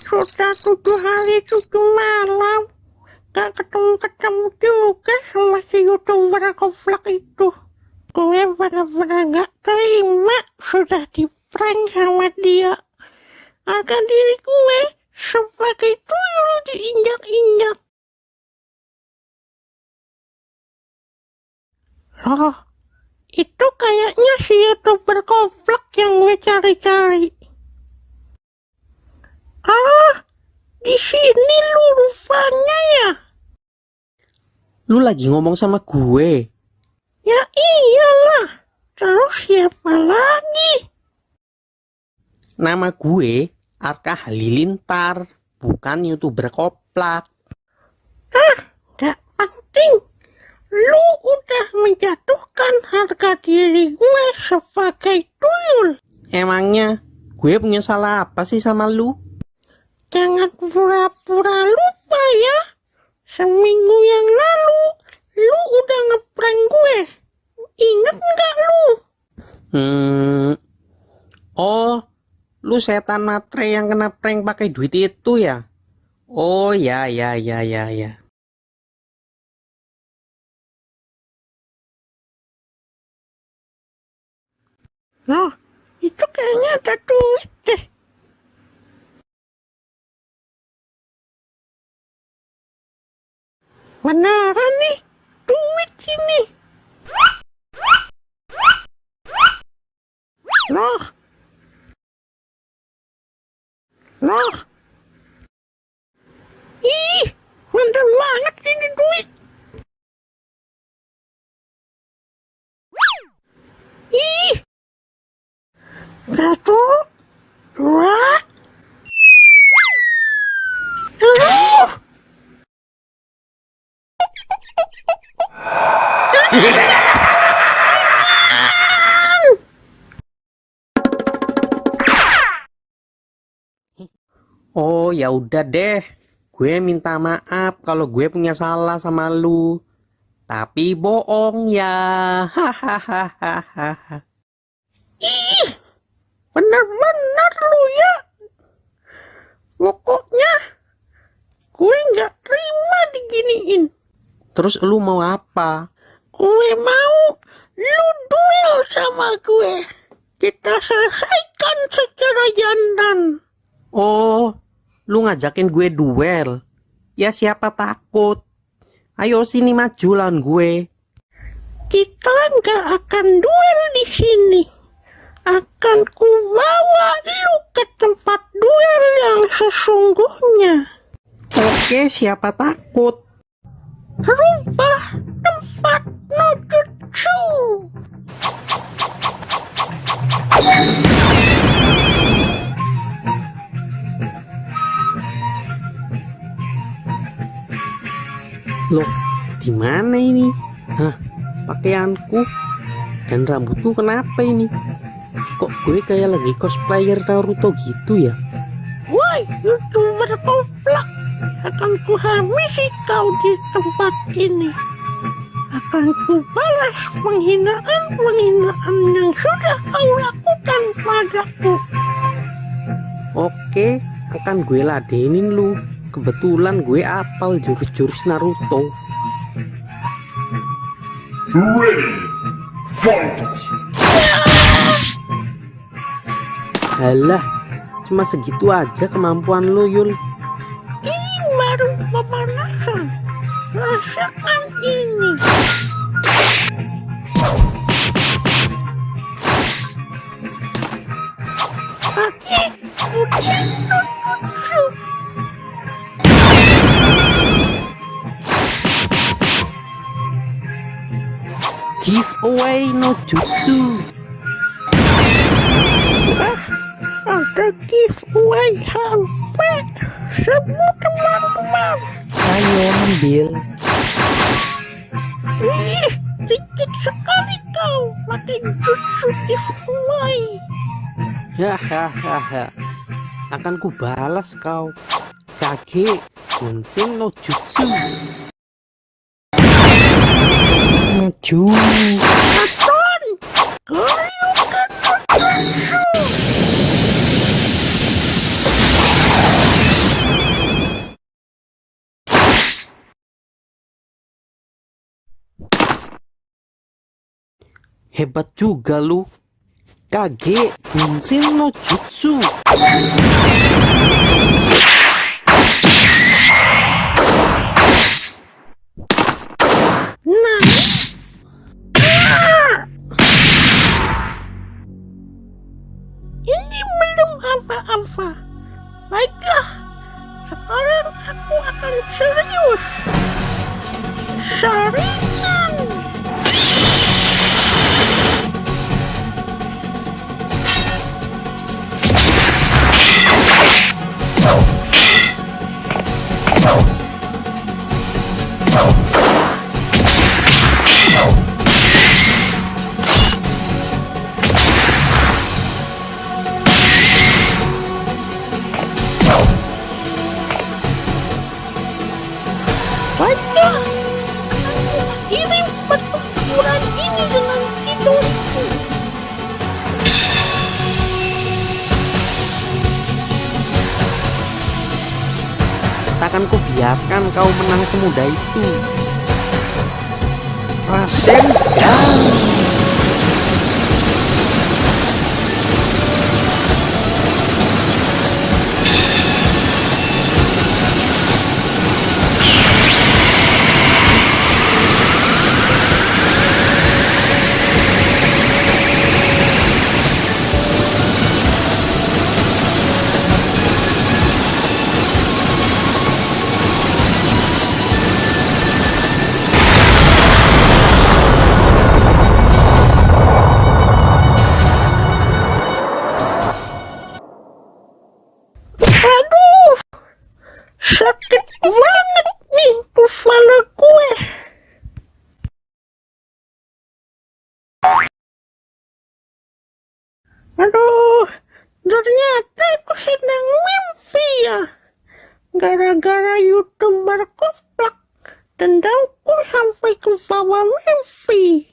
Sudah 7 hari 7 malam gak ketemu-ketemu juga sama si youtuber goblok itu. Gue bener-bener gak terima sudah di-prank sama dia. Harga diri gue sebagai tuyul diinjak-injak. Loh, itu kayaknya si youtuber goblok yang gue cari-cari. Ah, di sini lu rupanya ya. Lu lagi ngomong sama gue? Ya iyalah, terus siapa lagi? Nama gue Arka Halilintar, bukan youtuber koplak. Gak penting. Lu udah menjatuhkan harga diri gue sebagai tuyul. Emangnya gue punya salah apa sih sama lu? Jangan pura-pura lupa ya. Seminggu yang lalu, lu udah ngeprank gue. Ingat nggak lu? Oh, lu setan matre yang kena prank pakai duit itu ya? Oh ya. Nah, itu kayaknya ada duit deh. Beneran nih, duit sini. Loh. Ih, mantap banget ini duit. Ih. 1, 2. Aduh. Oh ya udah deh, gue minta maaf kalau gue punya salah sama lu. Tapi bohong ya, hahaha. Ih, bener-bener lu ya. Pokoknya gue nggak terima diginiin. Terus lu mau apa? Gue mau lu duel sama gue. Kita selesaikan secara jantan. Oh, lu ngajakin gue duel? Ya siapa takut? Ayo sini maju lawan gue. Kita nggak akan duel di sini. Akan kubawa lu ke tempat duel yang sesungguhnya. Oke, siapa takut? Rubah tempat no jutsu. Loh, di mana ini? Hah, pakaianku dan rambutku kenapa ini? Kok gue kayak lagi cosplayer Naruto gitu ya? Woi, youtuber goblok, akan kuhabisi kau di tempat ini. Akan kubalas penghinaan yang sudah kau lakukan padaku. Oke, akan gue ladenin lu. Kebetulan gue apal jurus-jurus Naruto. Ready, fight! Halah, cuma segitu aja kemampuan lu, Yul. Ini baru pemanasan. Rasakan ini. Pakai kucing jutsu. Giveaway no jutsu. Ada giveaway HP. Semua teman-teman. Ayo ambil. Ih, dikit sekali kau pakai jutsu giveaway. Hahaha. Akan kubalas kau. Kage Genshin no jutsu. Maju. Aton, Goryuken no jutsu. Hebat juga lu. Kage Genshin no Jutsu. Nah, ini belum apa-apa. Baiklah, sekarang aku akan serius. Sharingan. Baiklah, aku akhiri pertempuran ini dengan tidurku. Takkan ku biarkan kau menang semudah itu. Rasengan. Aduh, sakit banget nih kepala gue. Aduh, ternyata aku sedang mimpi ya. Gara-gara YouTuber koplak, dendamku sampai ke bawah mimpi.